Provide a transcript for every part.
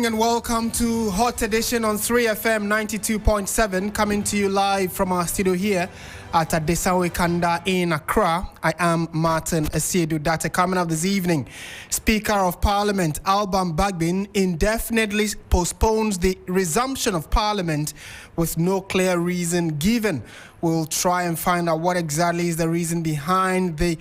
evening and welcome to Hot Edition on 3FM 92.7, coming to you live from our studio here at Adesawe Kanda in Accra. I am Martin Asiedu-Dartey. Coming up this evening, Speaker of Parliament Alban Bagbin indefinitely postpones the resumption of Parliament with no clear reason given. We'll try and find out what exactly is the reason behind the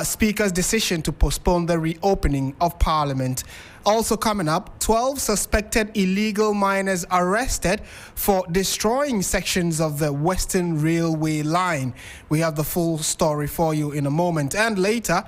Speaker's decision to postpone the reopening of Parliament. Also coming up, 12 suspected illegal miners arrested for destroying sections of the Western Railway line. We have the full story for you in a moment. And later,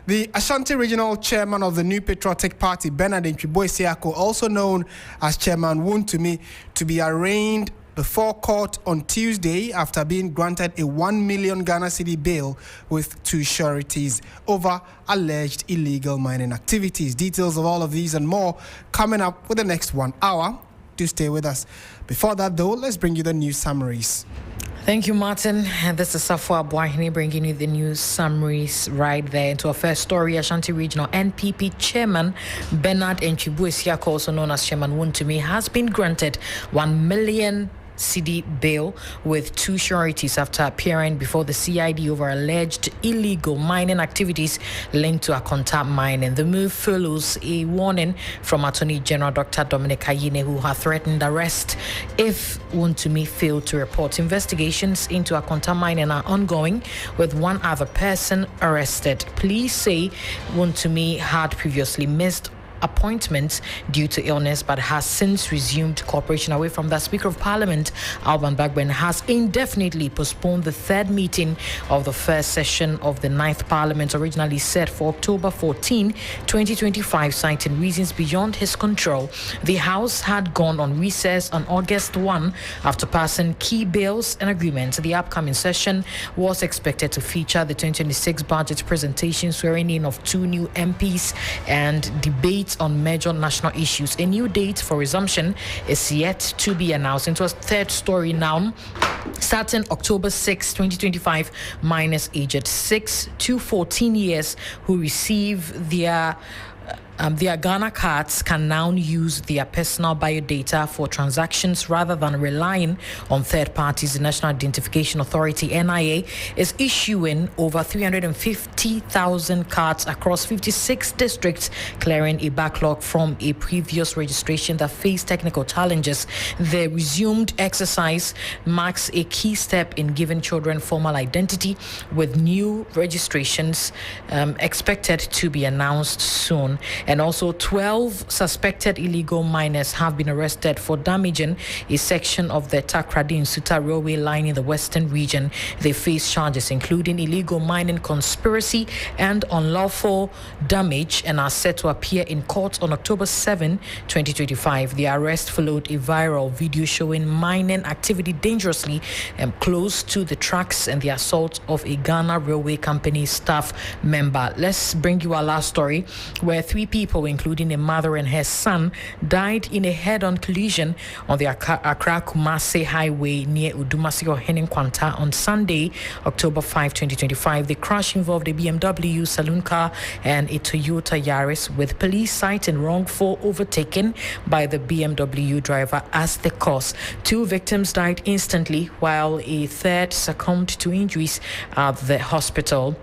the Ashanti Regional Chairman of the New Patriotic Party, Bernard Ntwibo, also known as Chairman Wontumi, to be arraigned before court on Tuesday after being granted a 1 million Ghana cedi bail with 2 sureties over alleged illegal mining activities. Details of all of these and more coming up with the next 1 hour. Do stay with us. Before that, though, let's bring you the news summaries. Thank you, Martin. And this is Safwa Bwahini bringing you the news summaries right there. Into our first story, Ashanti Regional NPP Chairman Bernard Ntwibo, also known as Chairman Wontumi, has been granted 1 million cedi bail with 2 sureties after appearing before the CID over alleged illegal mining activities linked to Akonta mining. The move follows a warning from Attorney General Dr. Dominic Ayine, who had threatened arrest if Wontumi failed to report. Investigations into Akonta mining are ongoing, with 1 other person arrested. Police say Wontumi had previously missed appointment due to illness but has since resumed cooperation. Away from that, Speaker of Parliament Alban Bagbin has indefinitely postponed the 3rd meeting of the first session of the 9th Parliament, originally set for October 14, 2025, citing reasons beyond his control. The House had gone on recess on August 1 after passing key bills and agreements. The upcoming session was expected to feature the 2026 budget presentation, swearing in of 2 new MPs, and debate on major national issues. A new date for resumption is yet to be announced. Into a third story now. Starting October 6, 2025, minors aged 6 to 14 years who receive their Ghana cards can now use their personal biodata for transactions rather than relying on third parties. The National Identification Authority, NIA, is issuing over 350,000 cards across 56 districts, clearing a backlog from a previous registration that faced technical challenges. The resumed exercise marks a key step in giving children formal identity, with new registrations expected to be announced soon. And also 12 suspected illegal miners have been arrested for damaging a section of the Takrady-Nsuta railway line in the western region. They face charges including illegal mining conspiracy and unlawful damage, and are set to appear in court on October 7, 2025. The arrest followed a viral video showing mining activity dangerously close to the tracks and the assault of a Ghana Railway Company staff member. Let's bring you our last story, where 3 people, including a mother and her son, died in a head-on collision on the Accra-Kumasi highway near Udumasi-Ohenin-Kwanta on Sunday, October 5, 2025. The crash involved a BMW saloon car and a Toyota Yaris, with police citing wrongful overtaking by the BMW driver as the cause. 2 victims died instantly, while a third succumbed to injuries at the hospital.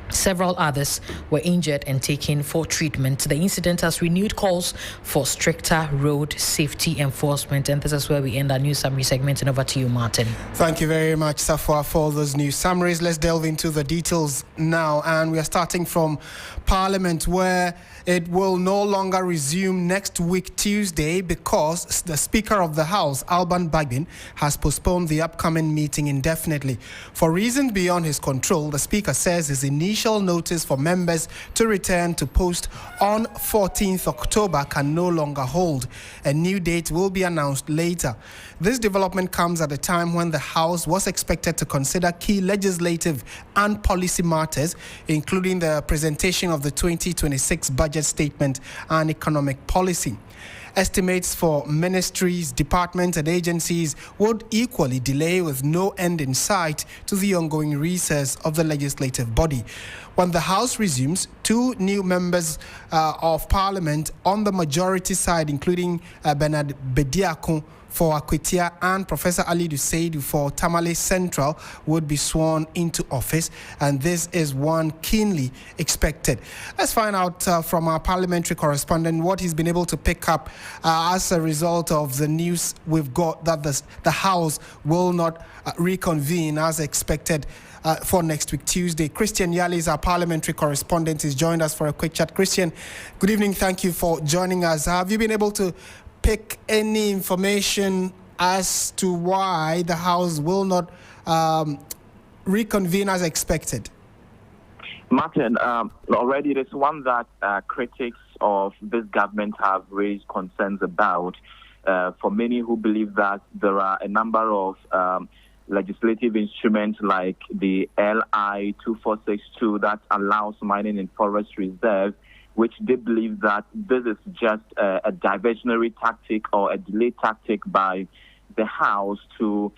Several others were injured and taken for treatment. The incident has renewed calls for stricter road safety enforcement. And this is where we end our news summary segment. And over to you, Martin. Thank you very much, Safwa, for those news summaries. Let's delve into the details now. And we are starting from Parliament, where it will no longer resume next week, Tuesday, because the Speaker of the House, Alban Bagbin, has postponed the upcoming meeting indefinitely. For reasons beyond his control, the Speaker says his initial notice for members to return to post on 14th October can no longer hold. A new date will be announced later. This development comes at a time when the House was expected to consider key legislative and policy matters, including the presentation of the 2026 budget statement and economic policy. Estimates for ministries, departments and agencies would equally delay with no end in sight to the ongoing recess of the legislative body. When the House resumes, 2 new members of Parliament on the majority side, including Bernard Bediako for Akwetia and Professor Asiedu-Dartey for Tamale Central, would be sworn into office, and this is one keenly expected. Let's find out from our parliamentary correspondent what he's been able to pick up as a result of the news we've got that the House will not reconvene as expected for next week, Tuesday. Christian Yali is our parliamentary correspondent. He's joined us for a quick chat. Christian, good evening. Thank you for joining us. Have you been able to pick any information as to why the House will not reconvene as expected? Martin, already it is one that critics of this government have raised concerns about. For many who believe that there are a number of legislative instruments like the LI 2462 that allows mining in forest reserves, which they believe that this is just a diversionary tactic or a delay tactic by the House to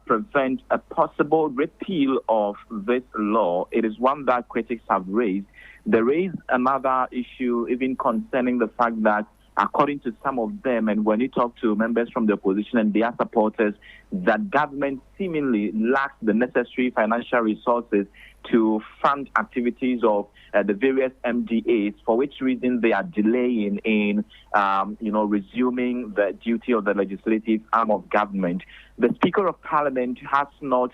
prevent a possible repeal of this law. It is one that critics have raised. There is another issue even concerning the fact that, according to some of them, and when you talk to members from the opposition and their supporters, that government seemingly lacks the necessary financial resources to fund activities of the various MDAs, for which reason they are delaying in, resuming the duty of the legislative arm of government. The Speaker of Parliament has not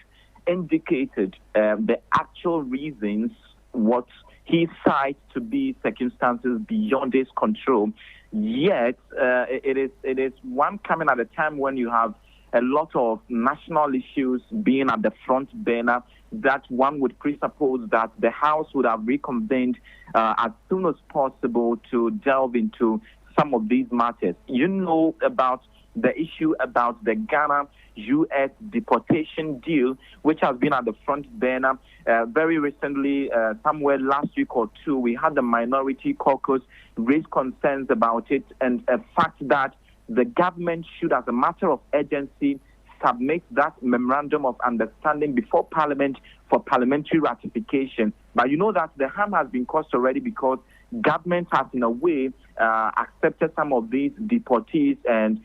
indicated the actual reasons, what he cites to be circumstances beyond his control. Yet, it is one coming at a time when you have a lot of national issues being at the front burner, that one would presuppose that the House would have reconvened as soon as possible to delve into some of these matters. You know about the issue about the Ghana-U.S. deportation deal, which has been at the front burner. Very recently, somewhere last week or two, we had the Minority Caucus raise concerns about it, and a fact that the government should, as a matter of urgency, submit that memorandum of understanding before Parliament for parliamentary ratification. But you know that the harm has been caused already, because government has, in a way, accepted some of these deportees, and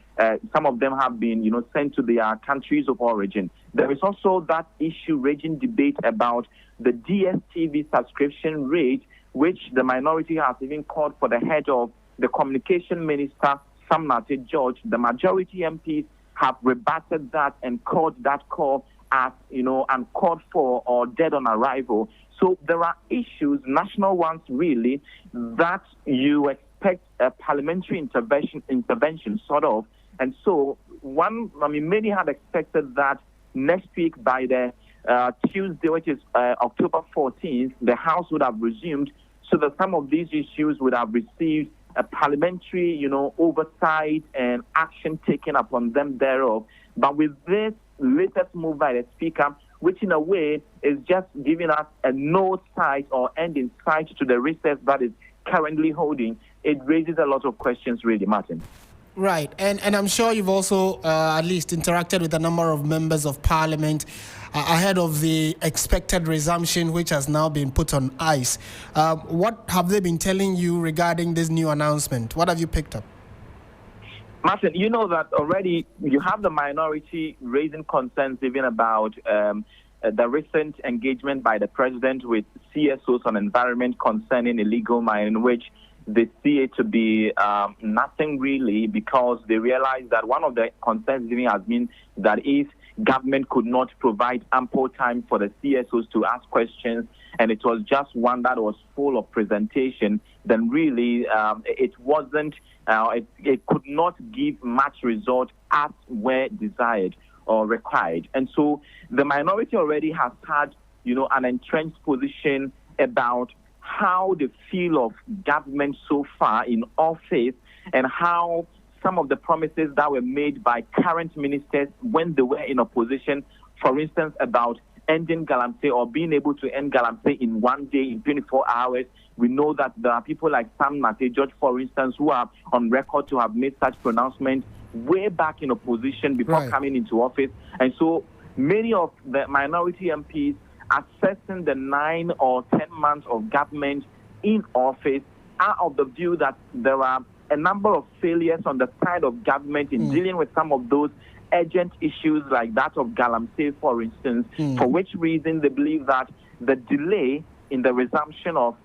some of them have been, sent to their countries of origin. There is also that issue, raging debate about the DSTV subscription rate, which the minority has even called for the head of the communication minister, Sam Nate George. The majority MPs have rebutted that and called that call as, uncalled for or dead on arrival. So there are issues, national ones really, that you expect a parliamentary intervention sort of. And so many had expected that next week by the Tuesday, which is October 14th, the House would have resumed, so that some of these issues would have received a parliamentary, oversight and action taken upon them thereof. But with this latest move by the Speaker, which in a way is just giving us a no sight or end in sight to the recess that is currently holding, it raises a lot of questions, really, Martin. Right, and I'm sure you've also at least interacted with a number of members of Parliament ahead of the expected resumption, which has now been put on ice. What have they been telling you regarding this new announcement? What have you picked up? Martin, you know that already you have the minority raising concerns even about the recent engagement by the president with CSOs on environment concerning illegal mining, which they see it to be nothing really, because they realize that one of the concerns even has been that if government could not provide ample time for the CSOs to ask questions, and it was just one that was full of presentation, then really it wasn't, it could not give much result as were desired or required. And so the minority already has had, an entrenched position about how they feel of government so far in office, and how some of the promises that were made by current ministers when they were in opposition, for instance, about ending galamsey or being able to end galamsey in 1 day, in 24 hours. We know that there are people like Sam Nate George, for instance, who are on record to have made such pronouncements way back in opposition before coming into office. And so many of the minority MPs assessing the 9 or 10 months of government in office are of the view that there are a number of failures on the side of government in dealing with some of those urgent issues like that of galamsey, for instance, for which reason they believe that the delay in the resumption of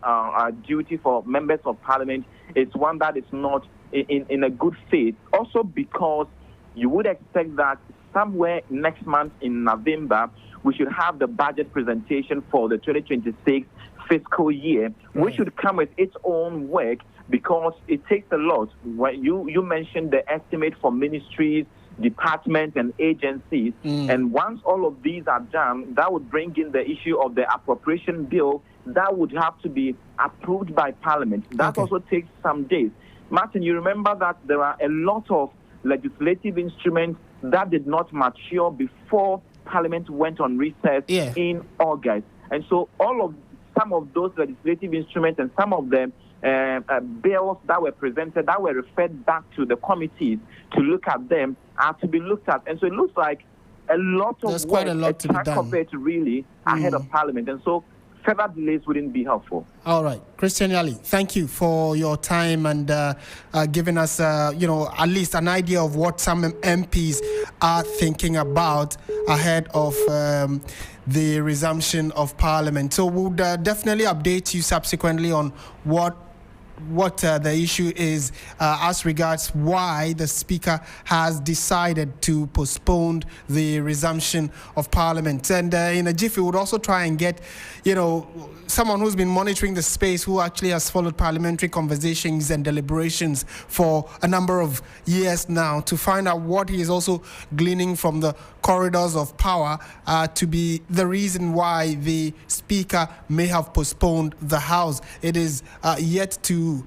duty for members of parliament is one that is not in a good faith. Also because you would expect that somewhere next month in November, we should have the budget presentation for the 2026 fiscal year, which should come with its own work because it takes a lot. You mentioned the estimate for ministries, departments, and agencies, and once all of these are done, that would bring in the issue of the appropriation bill that would have to be approved by Parliament. That also takes some days. Martin, you remember that there are a lot of legislative instruments that did not mature before Parliament went on recess in August. And so some of those legislative instruments and some of the bills that were presented, that were referred back to the committees to look at them, are to be looked at. And so it looks like a lot of There's quite a lot to be done. Of it really ahead of Parliament. And so further delays wouldn't be helpful. All right. Christian Yali, thank you for your time and giving us, at least an idea of what some MPs are thinking about ahead of the resumption of Parliament. So we'll definitely update you subsequently on what the issue is as regards why the Speaker has decided to postpone the resumption of Parliament. And in a jiffy, we would also try and get, someone who's been monitoring the space, who actually has followed parliamentary conversations and deliberations for a number of years now, to find out what he is also gleaning from the corridors of power to be the reason why the Speaker may have postponed the House. It is yet to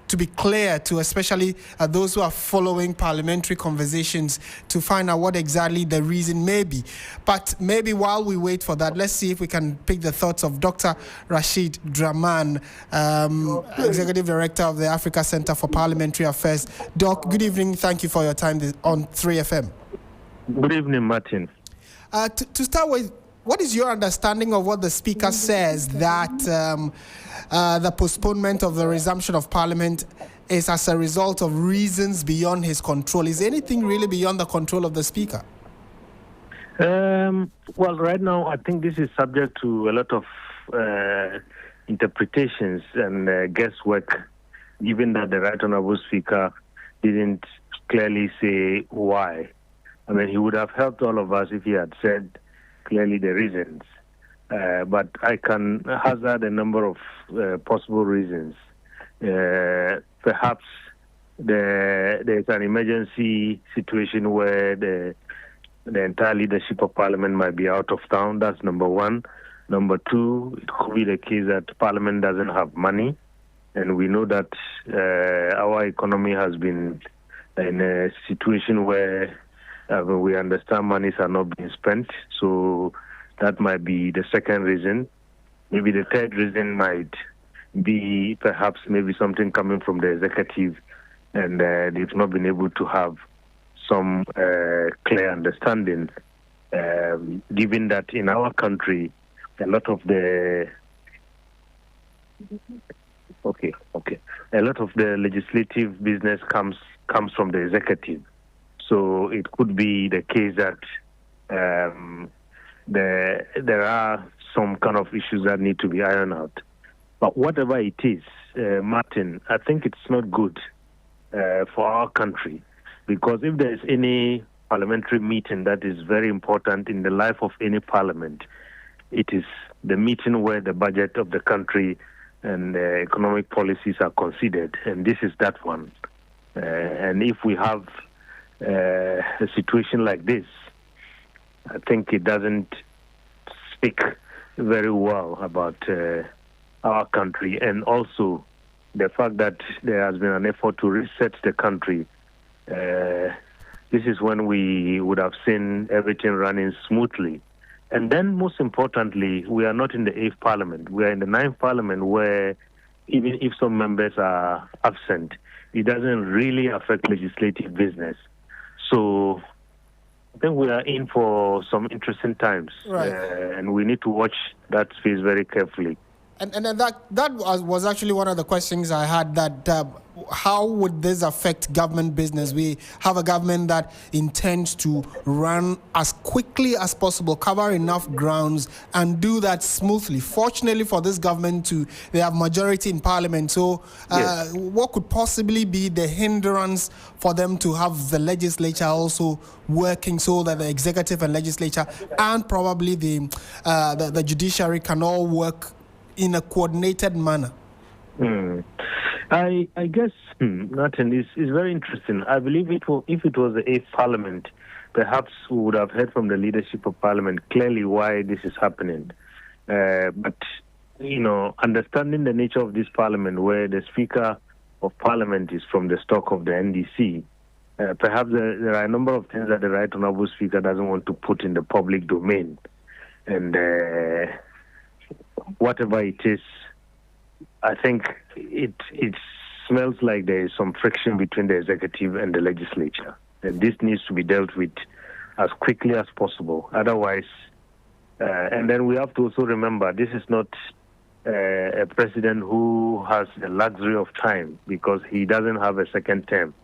to be clear to especially those who are following parliamentary conversations to find out what exactly the reason may be. But maybe while we wait for that, let's see if we can pick the thoughts of Dr. Rashid Draman, Executive Director of the Africa Center for Parliamentary Affairs. Doc, good evening. Thank you for your time on 3FM. Good evening, Martin. To start with, what is your understanding of what the Speaker says that the postponement of the resumption of Parliament is as a result of reasons beyond his control? Is anything really beyond the control of the Speaker? Well, right now, I think this is subject to a lot of interpretations and guesswork, given that the Right Honourable Speaker didn't clearly say why. I mean, he would have helped all of us if he had said clearly the reasons. But I can hazard a number of possible reasons. Perhaps there's an emergency situation where the entire leadership of Parliament might be out of town. That's number one. Number two, it could be the case that Parliament doesn't have money. And we know that our economy has been in a situation where we understand monies are not being spent. So that might be the second reason. Maybe the third reason might be perhaps maybe something coming from the executive, and they've not been able to have some clear understanding, given that in our country, a lot of the a lot of the legislative business comes from the executive. So it could be the case that there are some kind of issues that need to be ironed out. But whatever it is, Martin, I think it's not good for our country, because if there is any parliamentary meeting that is very important in the life of any parliament, it is the meeting where the budget of the country and economic policies are considered, and this is that one. And if we have a situation like this, I think it doesn't speak very well about our country, and also the fact that there has been an effort to reset the country this is when we would have seen everything running smoothly. And then, most importantly, we are not in the 8th Parliament. We are in the 9th Parliament, where even if some members are absent, it doesn't really affect legislative business. So I think we are in for some interesting times, right. And we need to watch that space very carefully. And that was actually one of the questions I had, that how would this affect government business? We have a government that intends to run as quickly as possible, cover enough grounds, and do that smoothly. Fortunately for this government, they have majority in parliament. So yes. What could possibly be the hindrance for them to have the legislature also working so that the executive and legislature and probably the judiciary can all work in a coordinated manner? I guess nothing is very interesting. I believe if it was the 8th Parliament, perhaps we would have heard from the leadership of Parliament clearly why this is happening. But understanding the nature of this Parliament, where the Speaker of Parliament is from the stock of the NDC, perhaps there are a number of things that the Right Honourable Speaker doesn't want to put in the public domain, and whatever it is, I think it smells like there is some friction between the executive and the legislature. And this needs to be dealt with as quickly as possible. Otherwise, and then we have to also remember, this is not a president who has the luxury of time, because he doesn't have a second term.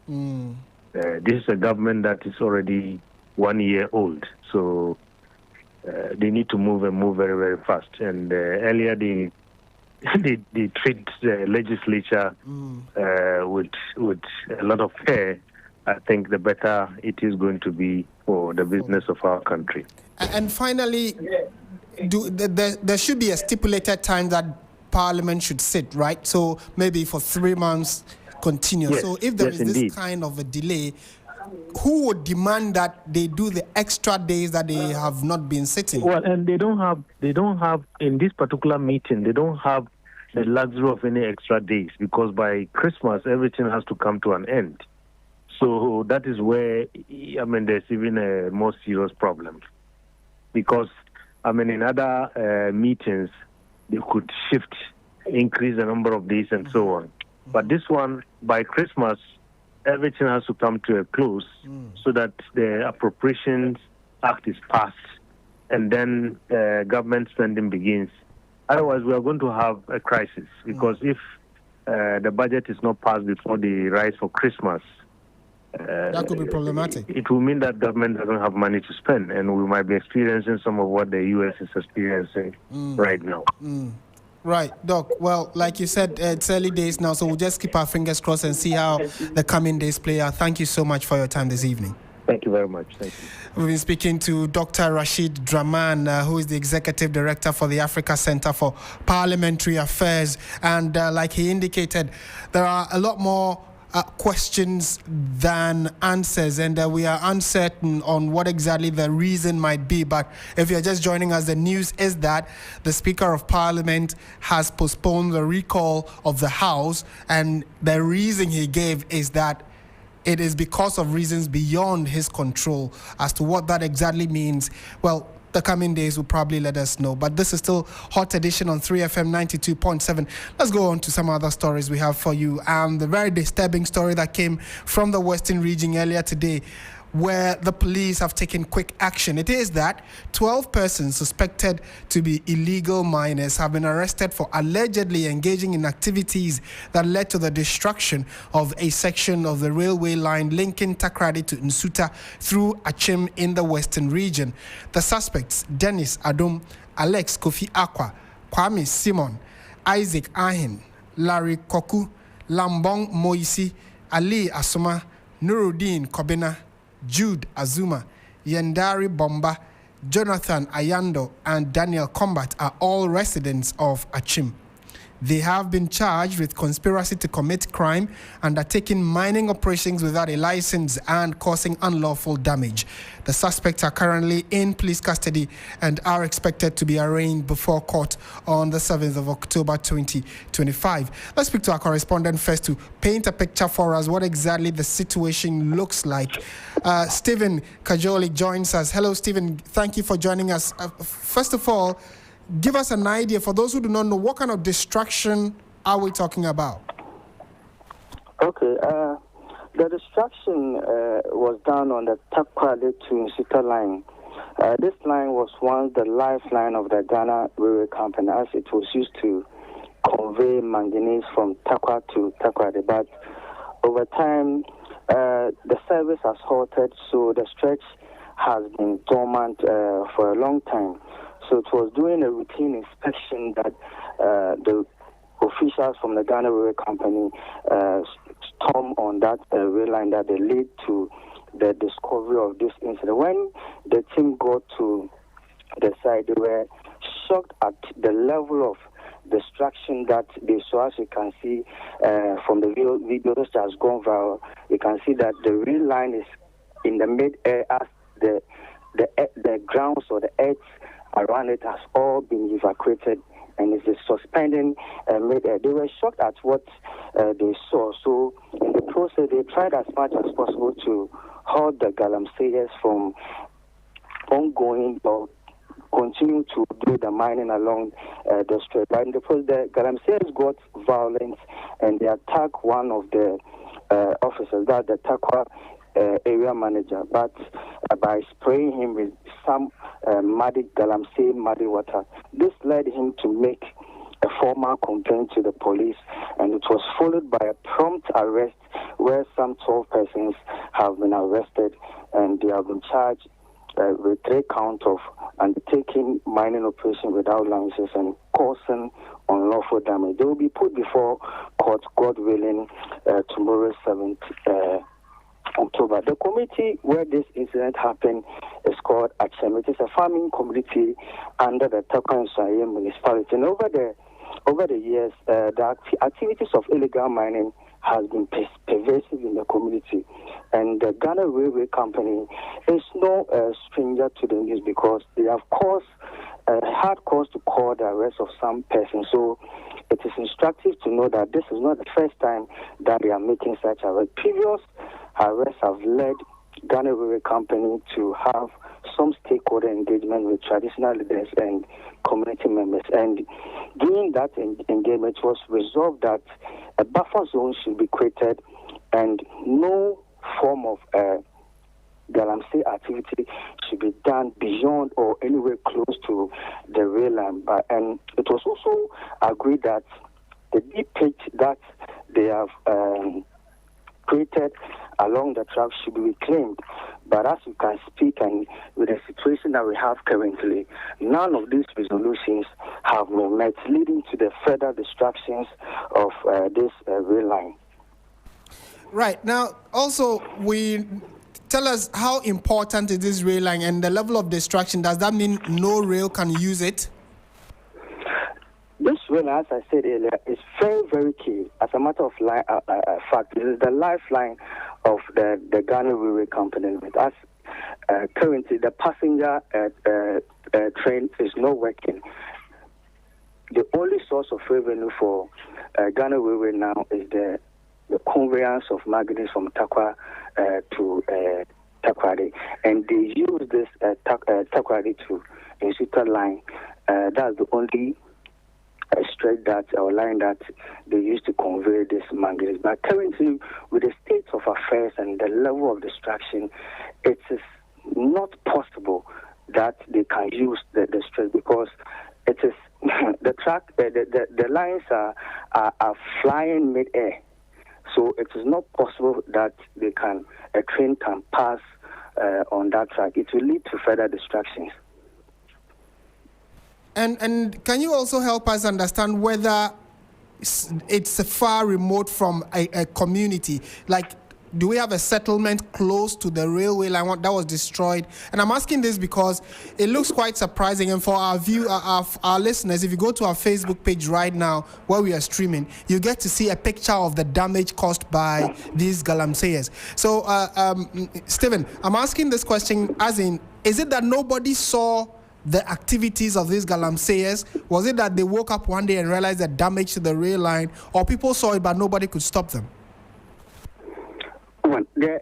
This is a government that is already 1 year old. So they need to move very, very fast. And earlier they treat the legislature with a lot of care. I think the better it is going to be for the business of our country. And finally, there should be a stipulated time that Parliament should sit, right? So maybe for 3 months continuous. Yes. So if there is this kind of a delay, who would demand that they do the extra days that they have not been sitting? Well, and they don't have in this particular meeting, they don't have the luxury of any extra days, because by Christmas everything has to come to an end. So that is where there's even a more serious problem, because in other meetings they could shift, increase the number of days and so on. But this one, by Christmas, everything has to come to a close so that the Appropriations Act is passed, and then government spending begins. Otherwise, we are going to have a crisis, because if the budget is not passed before the rise for Christmas, that could be problematic. It will mean that government doesn't have money to spend, and we might be experiencing some of what the U.S. is experiencing right now. Right, Doc. Well, like you said, it's early days now, so we'll just keep our fingers crossed and see how the coming days play out. Thank you so much for your time this evening. Thank you very much. Thank you. We've been speaking to Dr. Rashid Draman, who is the Executive Director for the Africa Center for Parliamentary Affairs. And like he indicated, there are a lot more questions than answers, and we are uncertain on what exactly the reason might be. But if you're just joining us, the news is that the Speaker of Parliament has postponed the recall of the House, and the reason he gave is that it is because of reasons beyond his control. As to what that exactly means, well, the coming days will probably let us know. But this is still Hot Edition on 3FM 92.7. Let's go on to some other stories we have for you. The very disturbing story that came from the Western region earlier today, where the police have taken quick action. It is that 12 persons suspected to be illegal miners have been arrested for allegedly engaging in activities that led to the destruction of a section of the railway line linking Takrady to Nsuta through Achim in the Western region. The suspects, Dennis Adom, Alex Kofi Akwa, Kwame Simon, Isaac Ahin, Larry Koku, Lambong Moisi, Ali Asuma, Nuruddin Kobina, Jude Azuma, Yendari Bomba, Jonathan Ayando, and Daniel Combat are all residents of Achim. They have been charged with conspiracy to commit crime, undertaking mining operations without a license and causing unlawful damage. The suspects are currently in police custody and are expected to be arraigned before court on the 7th of October 2025. Let's speak to our correspondent first to paint a picture for us what exactly the situation looks like. Stephen Kajoli joins us. Hello, Stephen. Thank you for joining us. First of all, give us an idea, for those who do not know, what kind of destruction are we talking about? Okay, the destruction was done on the Takwale to Nsita line. This line was once the lifeline of the Ghana Railway Company, as it was used to convey manganese from Takwa to Takwale. But over time, the service has halted, so the stretch has been dormant for a long time. So it was doing a routine inspection that the officials from the Ghana Railway Company stormed on that rail line that they led to the discovery of this incident. When the team got to the site, they were shocked at the level of destruction that they saw. As you can see from the video that has gone viral, you can see that the rail line is in the mid-air as the grounds or the earth around it has all been evacuated and is suspending mid-air. They were shocked at what they saw. So in the process, they tried as much as possible to halt the galamseyers from ongoing or continue to do the mining along the stretch. But in the process, the galamseyers got violent and they attacked one of the officers, that the Takwa area manager, but by spraying him with some muddy galamsey muddy water. This led him to make a formal complaint to the police, and it was followed by a prompt arrest where some 12 persons have been arrested and they have been charged with 3 counts of undertaking mining operation without licenses and causing unlawful damage. They will be put before court, God willing, tomorrow 7th October. The community where this incident happened is called Achem. It is a farming community under the Takwa municipality. And over the years, the activities of illegal mining has been pervasive in the community. And the Ghana Railway Company is no stranger to the news because they have had cause to call the arrest of some persons. So it is instructive to know that this is not the first time that they are making such arrests. Previous arrests have led Ghana Railway Company to have some stakeholder engagement with traditional leaders and community members. And during that engagement, it was resolved that a buffer zone should be created and no form of galamsey activity should be done beyond or anywhere close to the rail line. And it was also agreed that the deep pit that they have created along the track should be reclaimed. But as you can speak, and with the situation that we have currently, none of these resolutions have been met, leading to the further destructions of this rail line. Right. Now, also, tell us how important is this rail line and the level of destruction. Does that mean no rail can use it? This rail, as I said earlier, is very, very key. As a matter of fact, it is the lifeline of the Ghana Railway Company. As currently, the passenger train is not working. The only source of revenue for Ghana Railway now is the conveyance of manganese from Takwa to Takwale, and they use this Takwale to Nsita line. That's the only stretch or line that they use to convey this manganese. But currently, with the state of affairs and the level of destruction, it is not possible that they can use the stretch because it is the track. The lines are flying mid-air. So it is not possible that a train can pass on that track. It will lead to further distractions. And can you also help us understand whether it's far remote from a community? Like, do we have a settlement close to the railway line that was destroyed? And I'm asking this because it looks quite surprising. And for our listeners, if you go to our Facebook page right now where we are streaming, you get to see a picture of the damage caused by these galamseyers. So, Stephen, I'm asking this question as in, is it that nobody saw the activities of these galamseyers? Was it that they woke up one day and realized the damage to the rail line, or people saw it but nobody could stop them? Well, the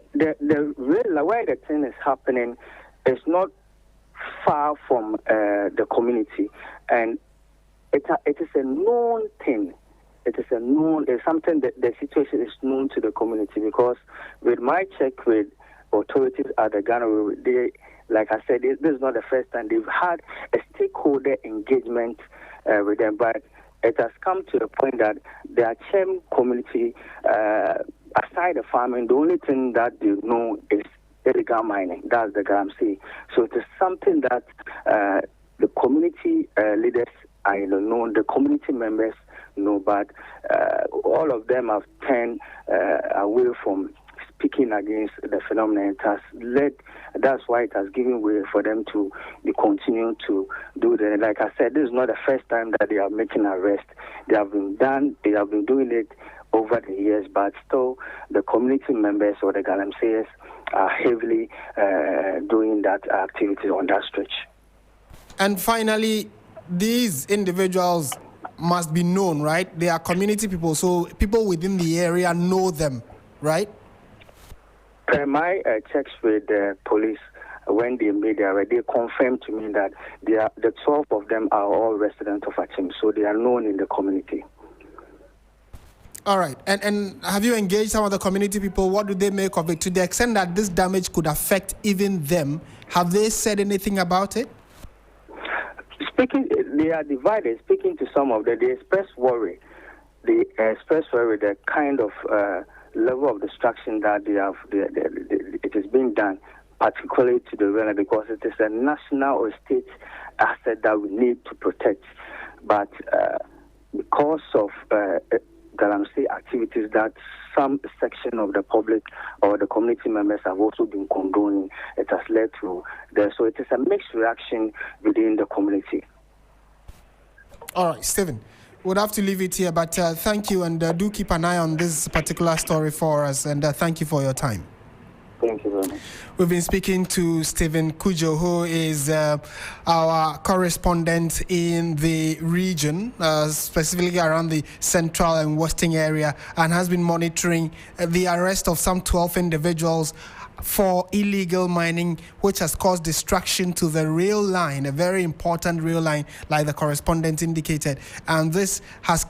rail, where the thing is happening is not far from the community, and it is a known thing. It's something that the situation is known to the community, because with my check with authorities at the Ghana Railway, like I said, this is not the first time they've had a stakeholder engagement with them, but it has come to a point that the Achem community, aside the farming, the only thing that they know is illegal mining. That's the galamsey. So it is something that the community leaders know, the community members know, but all of them have turned away from speaking against the phenomenon. It has led, that's why it has given way for them to be continuing to do that. Like I said, this is not the first time that they are making arrests. They have been doing it over the years, but still the community members or the galamseyers are heavily doing that activity on that stretch. And finally, these individuals must be known, right? They are community people, so people within the area know them, right? My checks with the police, when they made their arrest, they confirmed to me that the 12 of them are all residents of Achim, so they are known in the community. All right. And have you engaged some of the community people? What do they make of it? To the extent that this damage could affect even them, have they said anything about it? They are divided. Speaking to some of them, they express worry. They express worry the kind of level of destruction that they have. It is being done, particularly to the railway, because it is a national or state asset that we need to protect. But because of galamsey activities that some section of the public or the community members have also been condoning, it has led to there. So it is a mixed reaction within the community. All right, Stephen, we'll have to leave it here, but thank you, and do keep an eye on this particular story for us, and thank you for your time. Thank you very much. We've been speaking to Stephen Kujo, who is our correspondent in the region, specifically around the central and western area, and has been monitoring the arrest of some 12 individuals for illegal mining, which has caused destruction to the rail line, a very important rail line, like the correspondent indicated. And this has,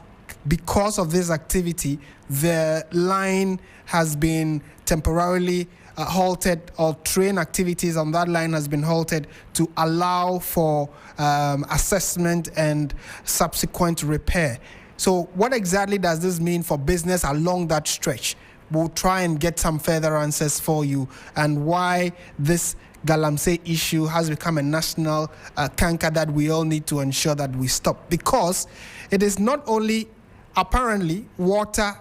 because of this activity, the line has been temporarily halted, or train activities on that line has been halted to allow for assessment and subsequent repair. So what exactly does this mean for business along that stretch? We'll try and get some further answers for you, and why this galamsey issue has become a national canker that we all need to ensure that we stop. Because it is not only apparently water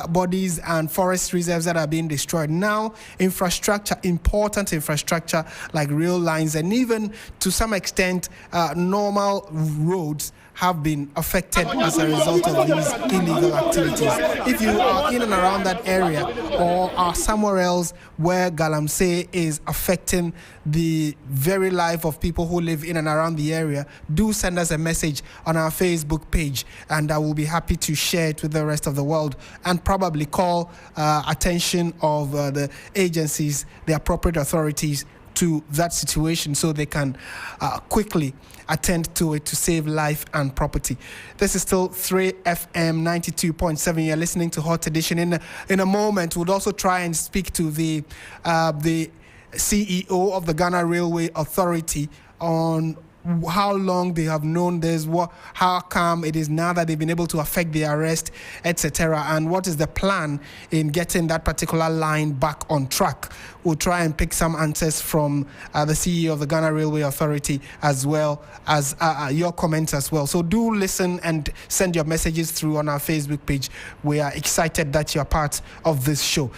bodies and forest reserves that are being destroyed. Now, infrastructure, important infrastructure like rail lines, and even to some extent normal roads have been affected as a result of these illegal activities. If you are in and around that area, or are somewhere else where galamsey is affecting the very life of people who live in and around the area, do send us a message on our Facebook page, and I will be happy to share it with the rest of the world, and probably call attention of the agencies, the appropriate authorities, to that situation, so they can quickly attend to it to save life and property. This is still 3FM 92.7. You're listening to Hot Edition. In a moment, we'll also try and speak to the CEO of the Ghana Railway Authority on how long they have known this, how come it is now that they've been able to affect the arrest, etc., and what is the plan in getting that particular line back on track. We'll try and pick some answers from the CEO of the Ghana Railway Authority, as well as your comments as well. So do listen and send your messages through on our Facebook page. We are excited that you're part of this show.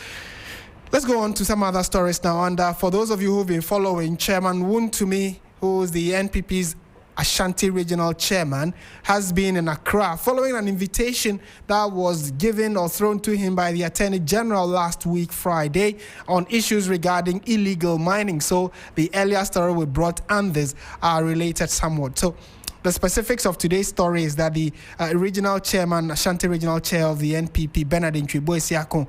Let's go on to some other stories now. And for those of you who've been following, Chairman Wontumi, who is the NPP's Ashanti Regional Chairman, has been in Accra following an invitation that was given or thrown to him by the Attorney General last week, Friday, on issues regarding illegal mining. So the earlier story we brought and this are related somewhat. So the specifics of today's story is that the regional chairman, Ashanti Regional Chair of the NPP, Bernard Treve,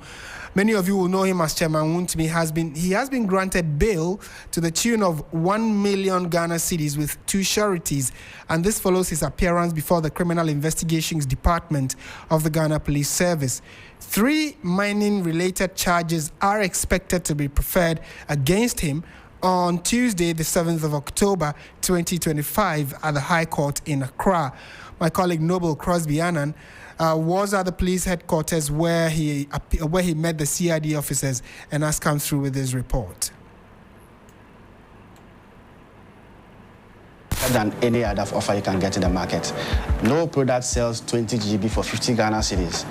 many of you will know him as Chairman Wontumi, he has been granted bail to the tune of 1 million Ghana cedis with 2 sureties, and this follows his appearance before the Criminal Investigations Department of the Ghana Police Service. 3 mining-related charges are expected to be preferred against him on Tuesday, the 7th of October, 2025, at the High Court in Accra. My colleague Noble Crosby-Annan was at the police headquarters where he met the CID officers and has come through with his report. Than any other offer you can get in the market. No product sells 20 GB for 50 Ghana cedis.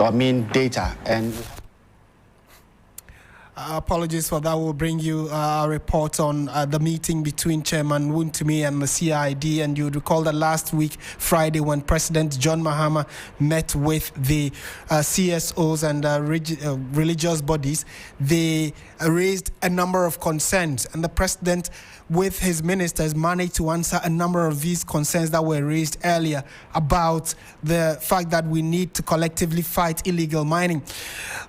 I mean data and... Apologies for that. We'll bring you a report on the meeting between Chairman Wontumi and the CID. And you recall that last week, Friday, when President John Mahama met with the CSOs and religious bodies, they raised a number of concerns. And the President, with his ministers, managed to answer a number of these concerns that were raised earlier about the fact that we need to collectively fight illegal mining.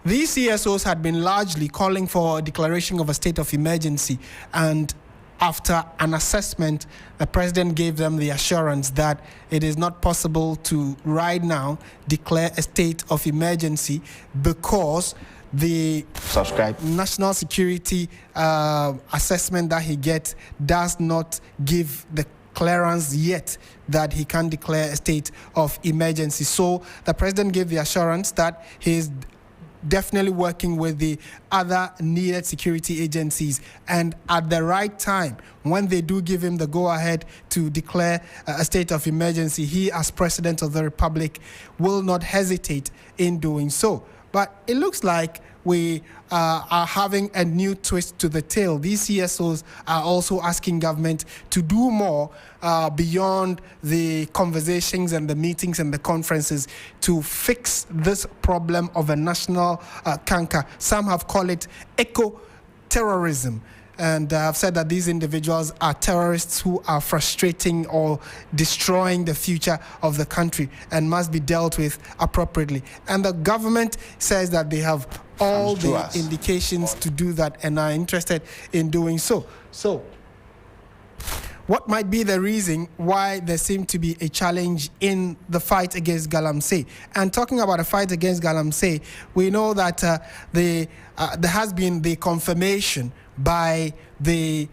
These CSOs had been largely calling for a declaration of a state of emergency, and after an assessment, the President gave them the assurance that it is not possible to right now declare a state of emergency because the national security assessment that he gets does not give the clearance yet that he can declare a state of emergency. So the President gave the assurance that he is definitely working with the other needed security agencies, and at the right time, when they do give him the go-ahead to declare a state of emergency, he, as President of the Republic, will not hesitate in doing so. But it looks like we are having a new twist to the tale. These CSOs are also asking government to do more beyond the conversations and the meetings and the conferences to fix this problem of a national canker. Some have called it eco-terrorism. And I've said that these individuals are terrorists who are frustrating or destroying the future of the country and must be dealt with appropriately. And the government says that they have all the indications to do that and are interested in doing so. So, what might be the reason why there seems to be a challenge in the fight against Galamsey? And talking about a fight against Galamsey, we know that there has been the confirmation by the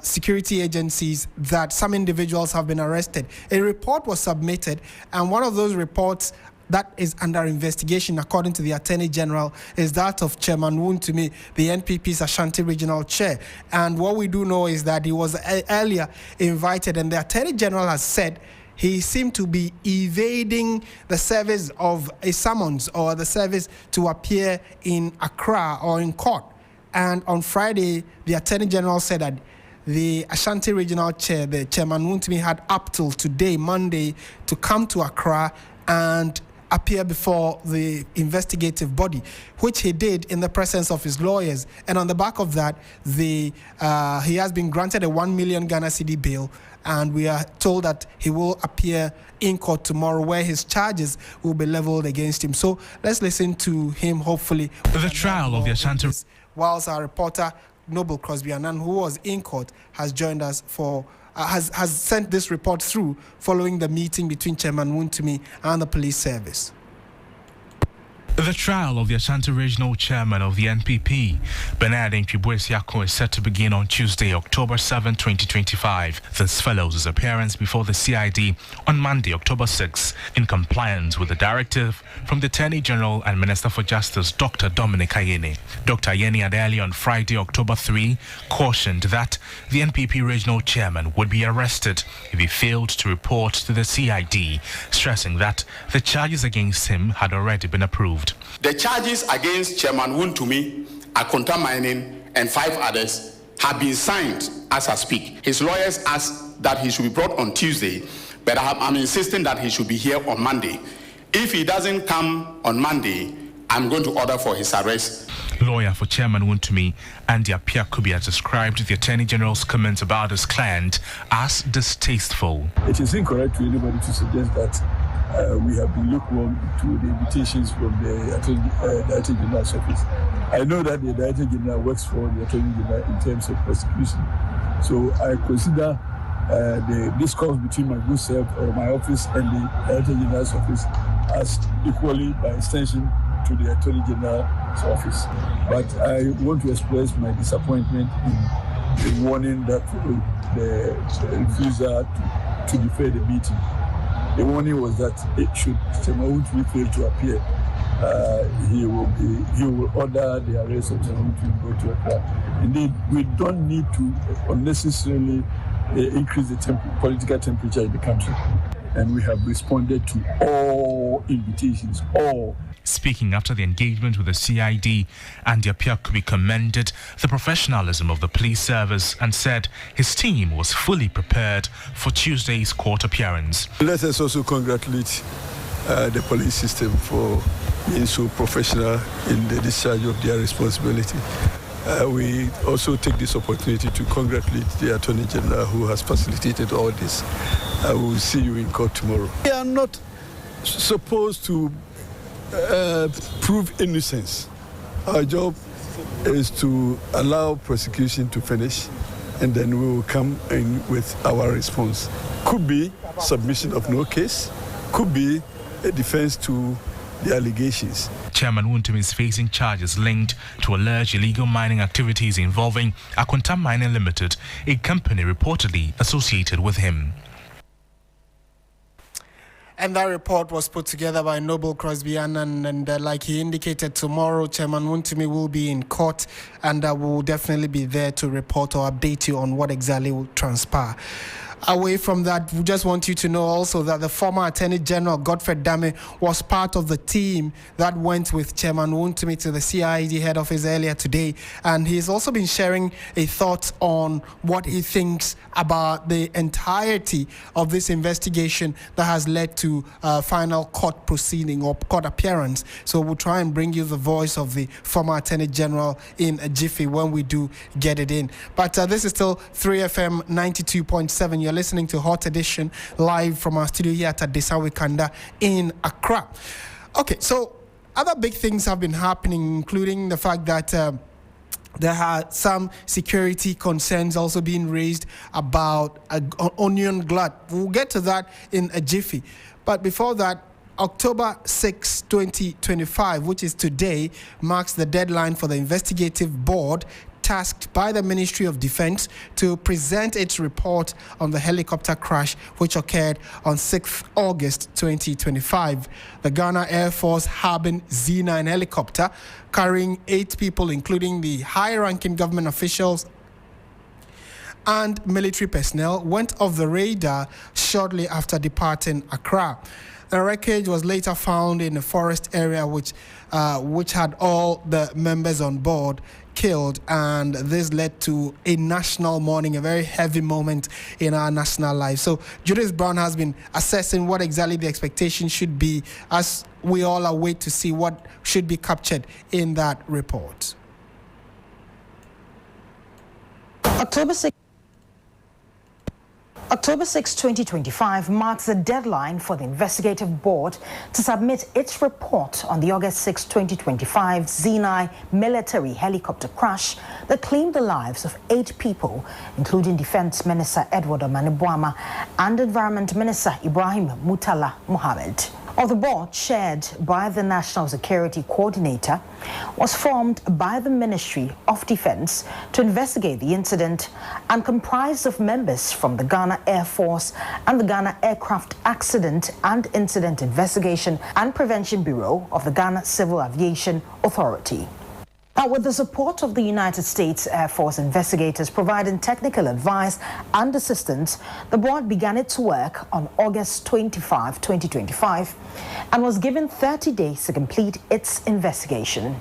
security agencies that some individuals have been arrested. A report was submitted, and one of those reports that is under investigation, according to the Attorney General, is that of Chairman Wontumi, the NPP's Ashanti Regional Chair. And what we do know is that he was earlier invited, and the Attorney General has said he seemed to be evading the service of a summons or the service to appear in Accra or in court. And on Friday, the Attorney General said that the Ashanti Regional Chair, the Chairman Wontumi, had up till today, Monday, to come to Accra and appear before the investigative body, which he did in the presence of his lawyers. And on the back of that, he has been granted a 1 million Ghana cedi bail, and we are told that he will appear in court tomorrow where his charges will be leveled against him. So let's listen to him, hopefully. The trial of the Ashanti... Whilst our reporter, Noble Crosby-Annan, who was in court, has joined us for... has sent this report through following the meeting between Chairman Wontumi and the police service. The trial of the Ashanti Regional Chairman of the NPP, Bernard Treve, is set to begin on Tuesday, October 7, 2025. This follows his appearance before the CID on Monday, October 6, in compliance with the directive from the Attorney General and Minister for Justice, Dr. Dominic Ayeni. Dr. Ayeni had earlier on Friday, October 3, cautioned that the NPP Regional Chairman would be arrested if he failed to report to the CID, stressing that the charges against him had already been approved. The charges against Chairman Wontumi Akonta Mining, and 5 others have been signed as I speak. His lawyers asked that he should be brought on Tuesday, but I'm insisting that he should be here on Monday. If he doesn't come on Monday, I'm going to order for his arrest. Lawyer for Chairman Wontumi, Andy Apiakubi, has described the Attorney General's comments about his client as distasteful. It is incorrect to anybody to suggest that we have been lukewarm to the invitations from the Director General's office. I know that the Director General works for the Attorney General in terms of prosecution. So I consider the discourse between my good self or my office and the Director General's office as equally, by extension, to the Attorney General's office. But I want to express my disappointment in the warning that the refusal to defer the meeting. The warning was that it should Chema fail to appear. He will order the arrest of Chema to go to Accra. Indeed, we don't need to unnecessarily increase the political temperature in the country. And we have responded to all invitations, all. Speaking after the engagement with the CID, Andy Apiakubi commended the professionalism of the police service and said his team was fully prepared for Tuesday's court appearance. Let us also congratulate the police system for being so professional in the discharge of their responsibility. We also take this opportunity to congratulate the Attorney General who has facilitated all this. We will see you in court tomorrow. We are not supposed to prove innocence. Our job is to allow prosecution to finish, and then we will come in with our response. Could be submission of no case, could be a defense to the allegations. Chairman Wontumi is facing charges linked to alleged illegal mining activities involving Akonta Mining Limited, a company reportedly associated with him. And that report was put together by Noble Crosby and like he indicated, tomorrow Chairman Wontumi will be in court, and will definitely be there to report or update you on what exactly will transpire. Away from that, we just want you to know also that the former Attorney General Godfrey Dame was part of the team that went with Chairman Wontumi to the CID head office earlier today, and he's also been sharing a thought on what he thinks about the entirety of this investigation that has led to final court proceeding or court appearance. So we'll try and bring you the voice of the former Attorney General in a jiffy when we do get it in. But this is still 3FM 92.7. You're listening to Hot Edition live from our studio here at Adesawe Kanda in Accra. Okay, so other big things have been happening, including the fact that there are some security concerns also being raised about onion glut. We'll get to that in a jiffy. But before that, October 6, 2025, which is today, marks the deadline for the investigative board tasked by the Ministry of Defense to present its report on the helicopter crash which occurred on 6 August 2025. The Ghana Air Force Harbin Z9 helicopter carrying 8 people, including the high-ranking government officials and military personnel, went off the radar shortly after departing Accra. The wreckage was later found in a forest area which had all the members on board killed, and this led to a national mourning, a very heavy moment in our national life. So Judith Brown has been assessing what exactly the expectation should be as we all await to see what should be captured in that report. October 6, 2025 marks the deadline for the investigative board to submit its report on the August 6, 2025 Z9 military helicopter crash that claimed the lives of 8 people, including Defense Minister Edward Omanibuama and Environment Minister Ibrahim Mutala Mohammed. The board, chaired by the National Security Coordinator, was formed by the Ministry of Defense to investigate the incident and comprised of members from the Ghana Air Force and the Ghana Aircraft Accident and Incident Investigation and Prevention Bureau of the Ghana Civil Aviation Authority. With the support of the United States Air Force investigators providing technical advice and assistance, the board began its work on August 25, 2025, and was given 30 days to complete its investigation.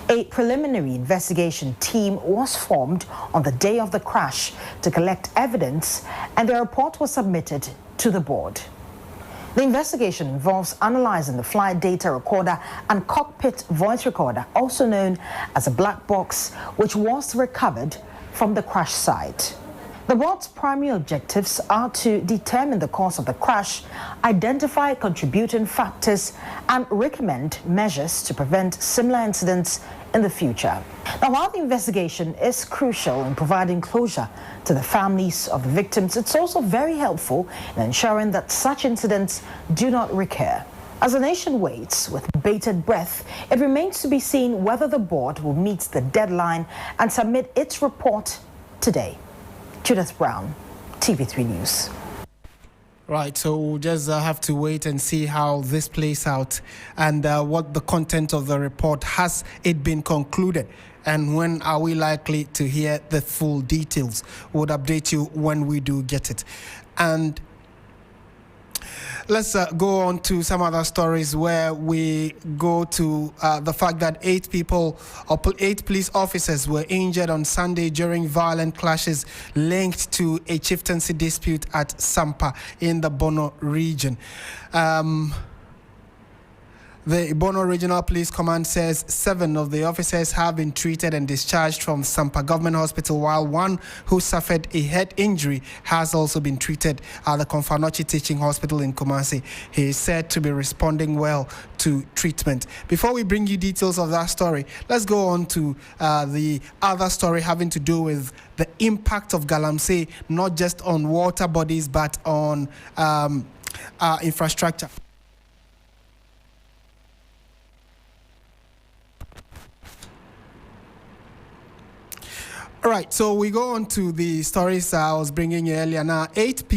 A preliminary investigation team was formed on the day of the crash to collect evidence, and their report was submitted to the board. The investigation involves analyzing the flight data recorder and cockpit voice recorder, also known as a black box, which was recovered from the crash site. The board's primary objectives are to determine the cause of the crash, identify contributing factors, and recommend measures to prevent similar incidents in the future. Now, while the investigation is crucial in providing closure to the families of the victims, it's also very helpful in ensuring that such incidents do not recur. As the nation waits with bated breath, it remains to be seen whether the board will meet the deadline and submit its report today. Judith Brown, TV3 News. Right, so we'll just have to wait and see how this plays out and what the content of the report. Has it been concluded? And when are we likely to hear the full details? We'll update you when we do get it. And let's go on to some other stories where we go to the fact that 8 police officers were injured on Sunday during violent clashes linked to a chieftaincy dispute at Sampa in the Bono region. The Bono Regional Police Command says 7 of the officers have been treated and discharged from Sampa Government Hospital, while 1 who suffered a head injury has also been treated at the Konfanochi Teaching Hospital in Kumasi. He is said to be responding well to treatment. Before we bring you details of that story, let's go on to the other story having to do with the impact of Galamsey, not just on water bodies, but on infrastructure. All right, so we go on to the stories I was bringing you earlier. Now, 8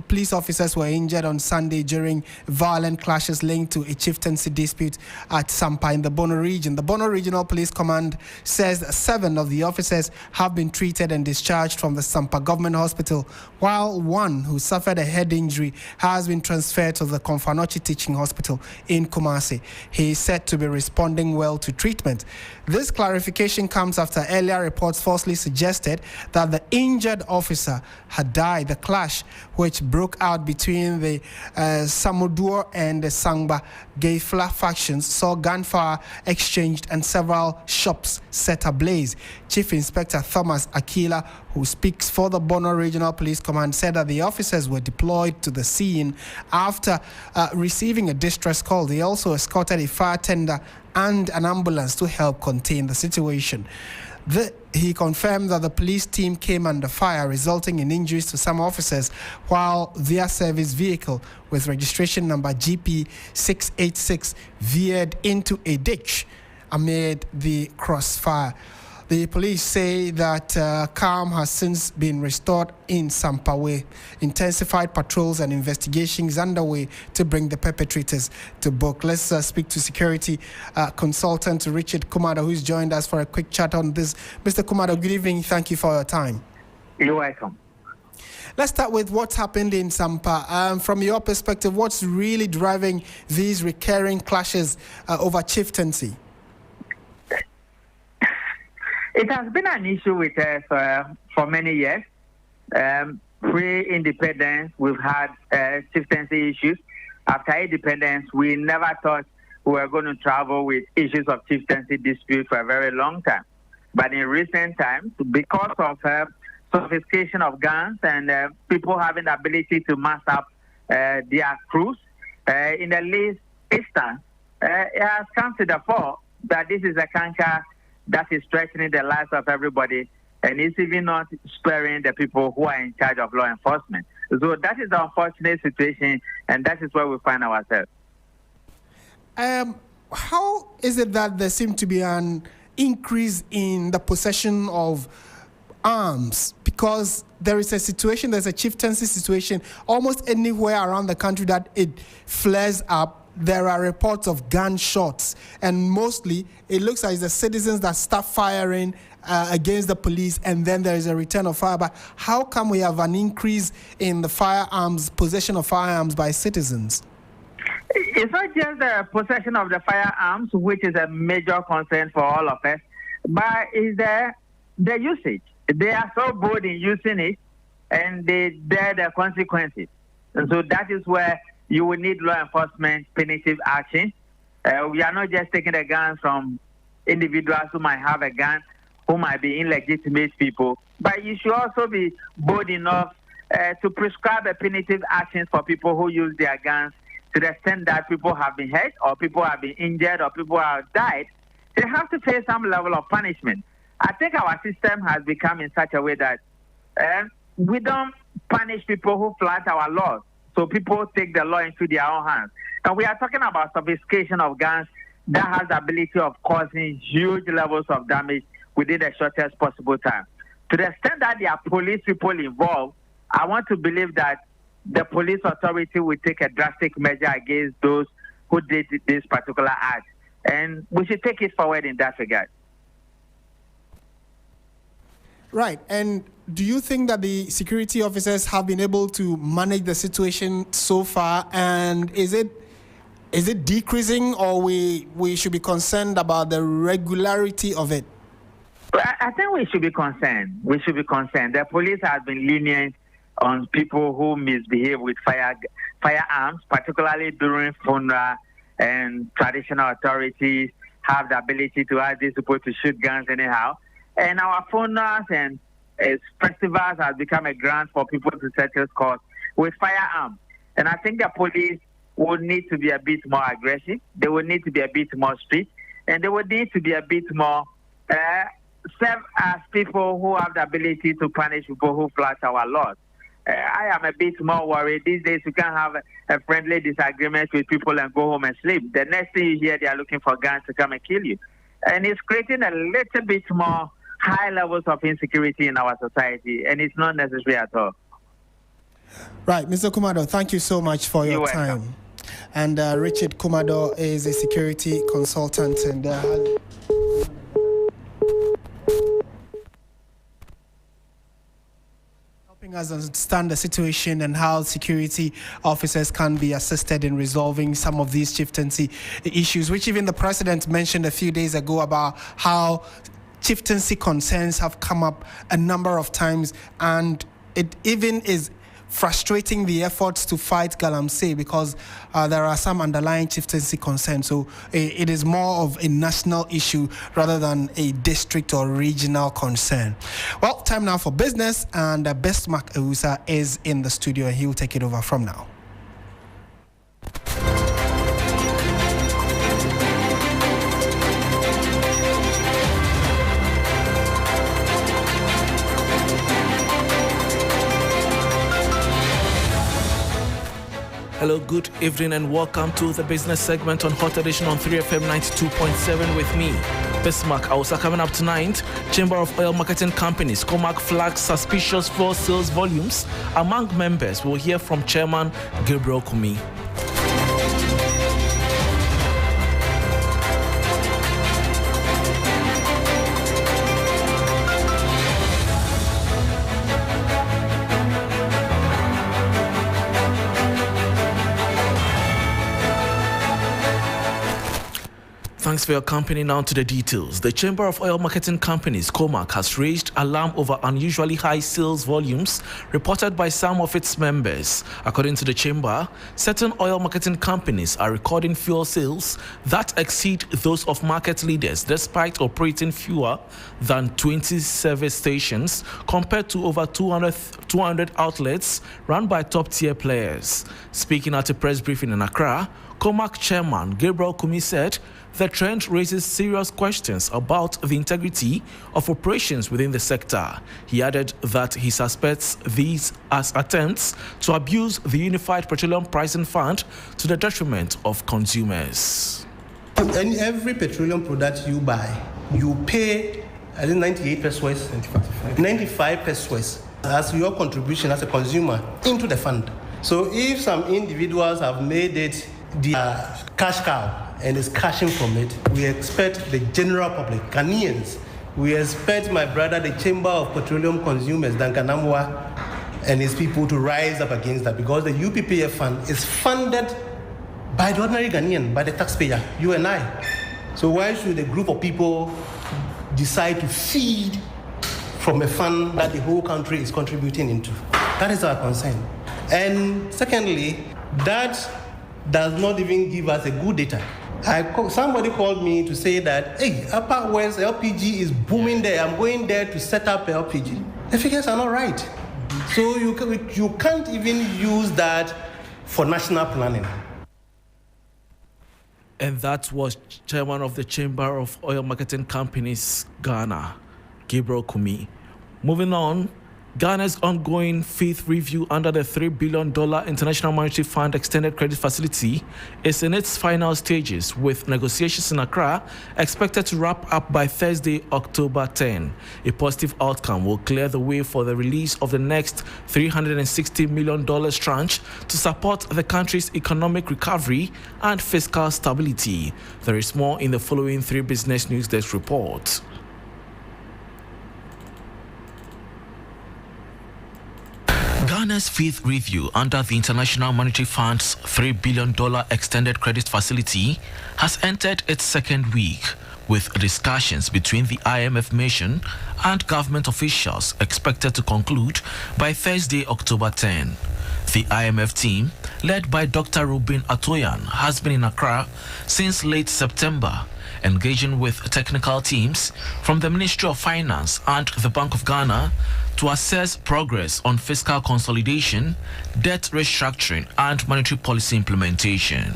police officers were injured on Sunday during violent clashes linked to a chieftaincy dispute at Sampa in the Bono region. The Bono Regional Police Command says 7 of the officers have been treated and discharged from the Sampa Government Hospital, while 1 who suffered a head injury has been transferred to the Konfanochi Teaching Hospital in Kumasi. He is said to be responding well to treatment. This clarification comes after earlier reports falsely suggested that the injured officer had died. The clash, which broke out between the Samudur and the Sangba Geifla factions, saw gunfire exchanged and several shops set ablaze. Chief Inspector Thomas Akila, who speaks for the Bono Regional Police Command, said that the officers were deployed to the scene after receiving a distress call. They also escorted a fire tender and an ambulance to help contain the situation. He confirmed that the police team came under fire, resulting in injuries to some officers, while their service vehicle with registration number GP686 veered into a ditch amid the crossfire. The police say that calm has since been restored in Sampa, with intensified patrols and investigations underway to bring the perpetrators to book. Let's speak to security consultant Richard Kumada, who's joined us for a quick chat on this. Mr. Kumada, good evening. Thank you for your time. You're welcome. Let's start with what's happened in Sampa. From your perspective, what's really driving these recurring clashes over chieftaincy? It has been an issue with us for many years. Pre-independence, we've had chieftaincy issues. After independence, we never thought we were going to travel with issues of chieftaincy dispute for a very long time. But in recent times, because of sophistication of guns and people having the ability to mass up their crews, in the least instance, it has come to the fore that this is a canker that is threatening the lives of everybody, and it's even not sparing the people who are in charge of law enforcement. So that is the unfortunate situation, and that is where we find ourselves. How is it that there seems to be an increase in the possession of arms? Because there is a situation, there's a chieftaincy situation almost anywhere around the country that it flares up. There are reports of gunshots, and mostly it looks like the citizens that start firing against the police, and then there is a return of fire. But how come we have an increase in the possession of firearms by citizens? It's not just the possession of the firearms, which is a major concern for all of us, but it's the usage. They are so bold in using it, and they bear the consequences. And so that is where you will need law enforcement punitive action. We are not just taking the guns from individuals who might have a gun, who might be illegitimate people, but you should also be bold enough to prescribe a punitive action for people who use their guns to the extent that people have been hurt or people have been injured or people have died. They have to face some level of punishment. I think our system has become in such a way that we don't punish people who flout our laws. So people take the law into their own hands. And we are talking about sophistication of guns that has the ability of causing huge levels of damage within the shortest possible time. To the extent that there are police people involved, I want to believe that the police authority will take a drastic measure against those who did this particular act. And we should take it forward in that regard. Right. And do you think that the security officers have been able to manage the situation so far? And is it decreasing, or we should be concerned about the regularity of it? I think we should be concerned. We should be concerned. The police has been lenient on people who misbehave with firearms, particularly during funeral, and traditional authorities have the ability to ask these people to shoot guns anyhow. And our funerals and festivals have become a grant for people to settle scores with firearms. And I think the police would need to be a bit more aggressive. They would need to be a bit more strict. And they would need to be a bit more serve as people who have the ability to punish people who flout our laws. I am a bit more worried. These days, you can't have a friendly disagreement with people and go home and sleep. The next thing you hear, they are looking for guns to come and kill you. And it's creating a little bit more high levels of insecurity in our society, and it's not necessary at all. Right, Mr. Kumado, thank you so much for your time. Welcome. And Richard Kumado is a security consultant, and helping us understand the situation and how security officers can be assisted in resolving some of these chieftaincy issues, which even the president mentioned a few days ago about how chieftaincy concerns have come up a number of times, and it even is frustrating the efforts to fight galamsey because there are some underlying chieftaincy concerns. So it is more of a national issue rather than a district or regional concern. Well, time now for business, and Bestmark Ewusa is in the studio, and he will take it over from now. Hello, good evening, and welcome to the business segment on Hot Edition on 3FM 92.7 with me, Bestmark Ewusa. Coming up tonight, Chamber of Oil Marketing Companies, COMAC, flags suspicious fuel sales volumes among members. We'll hear from Chairman Gabriel Kumi. Thanks for your company. Now to the details. The Chamber of Oil Marketing Companies, COMAC, has raised alarm over unusually high sales volumes reported by some of its members. According to the Chamber, certain oil marketing companies are recording fuel sales that exceed those of market leaders despite operating fewer than 20 service stations compared to over 200 outlets run by top-tier players. Speaking at a press briefing in Accra, COMAC Chairman Gabriel Kumi said the trend raises serious questions about the integrity of operations within the sector. He added that he suspects these as attempts to abuse the Unified Petroleum Pricing Fund to the detriment of consumers. In every petroleum product you buy, you pay, I think, 98 pesos, 95 pesos as your contribution as a consumer into the fund. So if some individuals have made it their cash cow and is cashing from it, we expect the general public, Ghanaians, we expect my brother, the Chamber of Petroleum Consumers, Duncan Amwa, and his people to rise up against that, because the UPPF fund is funded by the ordinary Ghanaian, by the taxpayer, you and I. So why should a group of people decide to feed from a fund that the whole country is contributing into? That is our concern. And secondly, that does not even give us a good data. Somebody called me to say that, hey, Upper West LPG is booming there. I'm going there to set up LPG. The figures are not right. So you can't even use that for national planning. And that was Chairman of the Chamber of Oil Marketing Companies, Ghana, Gabriel Kumi. Moving on, Ghana's ongoing fifth review under the $3 billion International Monetary Fund Extended Credit Facility is in its final stages, with negotiations in Accra expected to wrap up by Thursday, October 10. A positive outcome will clear the way for the release of the next $360 million tranche to support the country's economic recovery and fiscal stability. There is more in the following 3 Business News Desk report. Ghana's fifth review under the International Monetary Fund's $3 billion extended credit facility has entered its second week, with discussions between the IMF mission and government officials expected to conclude by Thursday, October 10. The IMF team, led by Dr. Ruben Atoyan, has been in Accra since late September, engaging with technical teams from the Ministry of Finance and the Bank of Ghana to assess progress on fiscal consolidation, debt restructuring, and monetary policy implementation.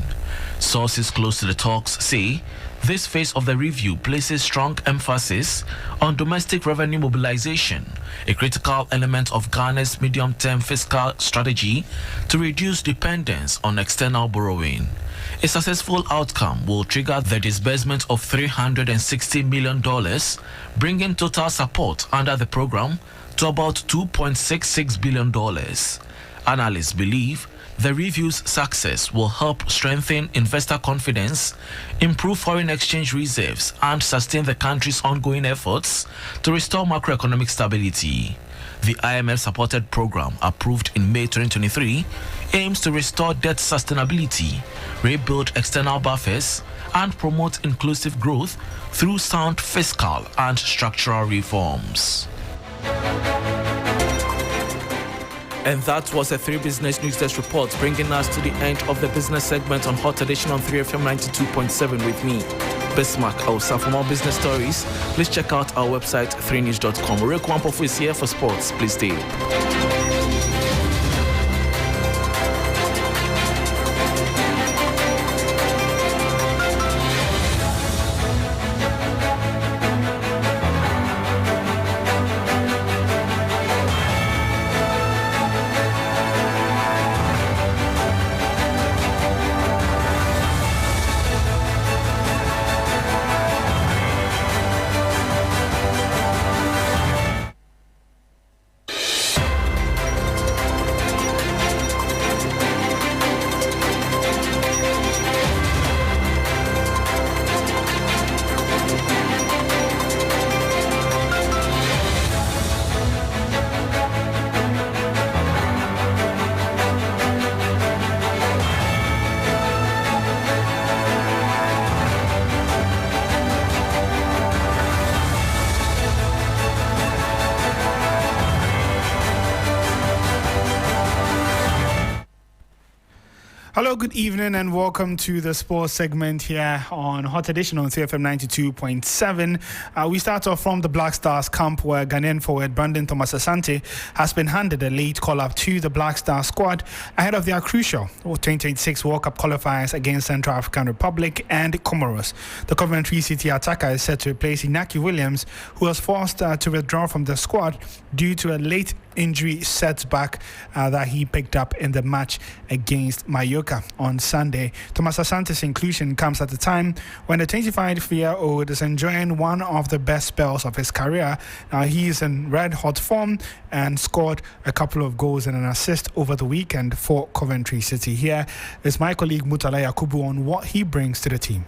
Sources close to the talks say this phase of the review places strong emphasis on domestic revenue mobilization, a critical element of Ghana's medium-term fiscal strategy to reduce dependence on external borrowing. A successful outcome will trigger the disbursement of $360 million, bringing total support under the program to about $2.66 billion. Analysts believe the review's success will help strengthen investor confidence, improve foreign exchange reserves, and sustain the country's ongoing efforts to restore macroeconomic stability. The IMF-supported program, approved in May 2023, aims to restore debt sustainability, rebuild external buffers, and promote inclusive growth through sound fiscal and structural reforms. And that was a 3 Business News Desk report, bringing us to the end of the business segment on Hot Edition on 3FM 92.7 with me, Bismarck Osa. For more business stories, please check out our website, 3news.com. Real Kwampofu is here for sports. Please stay. Hello, good evening, and welcome to the sports segment here on Hot Edition on CFM 92.7. We start off from the Black Stars camp, where Ghanaian forward Brandon Thomas Asante has been handed a late call-up to the Black Stars squad ahead of their crucial 2026 World Cup qualifiers against Central African Republic and Comoros. The Coventry City attacker is set to replace Inaki Williams, who was forced to withdraw from the squad due to a late injury setback that he picked up in the match against Mallorca on Sunday. Thomas Asante's inclusion comes at a time when the 25-year-old is enjoying one of the best spells of his career. He is in red-hot form and scored a couple of goals and an assist over the weekend for Coventry City. Here is my colleague Mutala Yakubu on what he brings to the team.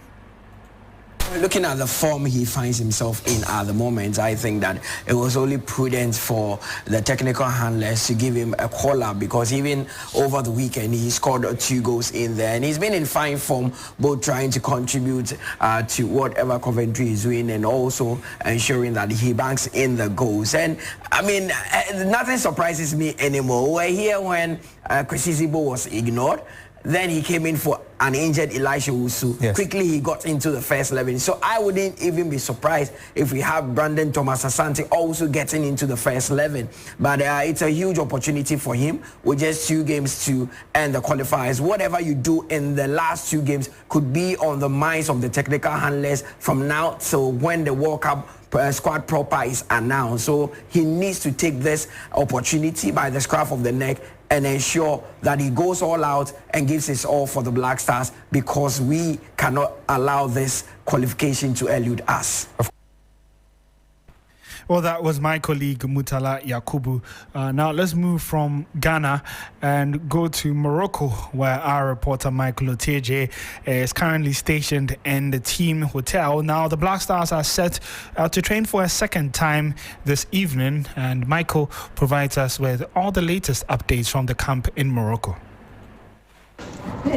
looking at the form he finds himself in at the moment, I think that it was only prudent for the technical handlers to give him a call-up, because even over the weekend he scored 2 goals in there, and he's been in fine form, both trying to contribute to whatever Coventry is doing and also ensuring that he banks in the goals. And I mean, nothing surprises me anymore. We're here when Christabel was ignored. Then he came in for an injured Elisha Wusu. Yes. Quickly he got into the first 11. So I wouldn't even be surprised if we have Brandon Thomas Asante also getting into the first 11. But it's a huge opportunity for him with just 2 games to end the qualifiers. Whatever you do in the last 2 games could be on the minds of the technical handlers from now till when the World Cup squad proper is announced. So he needs to take this opportunity by the scruff of the neck and ensure that he goes all out and gives his all for the Black Stars, because we cannot allow this qualification to elude us. Well, that was my colleague Mutala Yakubu. Now let's move from Ghana and go to Morocco, where our reporter Michael Oteje is currently stationed in the team hotel. Now the Black Stars are set to train for a second time this evening, and Michael provides us with all the latest updates from the camp in Morocco.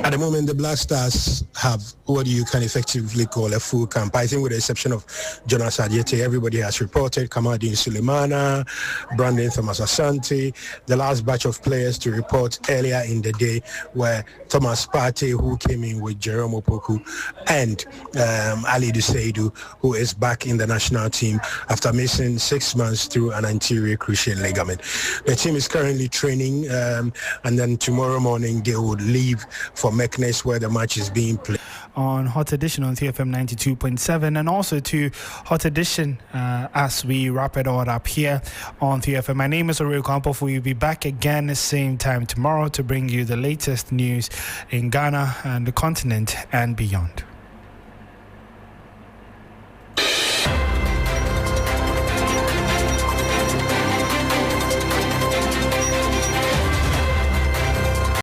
At the moment, the Black Stars have what you can effectively call a full camp. I think with the exception of Jonas Adjete, everybody has reported. Kamadin Sulemana, Brandon Thomas Asante. The last batch of players to report earlier in the day were Thomas Partey, who came in with Jerome Opoku, and Asiedu-Dartey, who is back in the national team after missing 6 months through an anterior cruciate ligament. The team is currently training, and then tomorrow morning they would leave for Meknes, where the match is being played. On Hot Edition on TFM 92.7, and also to Hot Edition as we wrap it all up here on TFM. My name is Oreo Kampofu. We'll be back again the same time tomorrow to bring you the latest news in Ghana and the continent and beyond.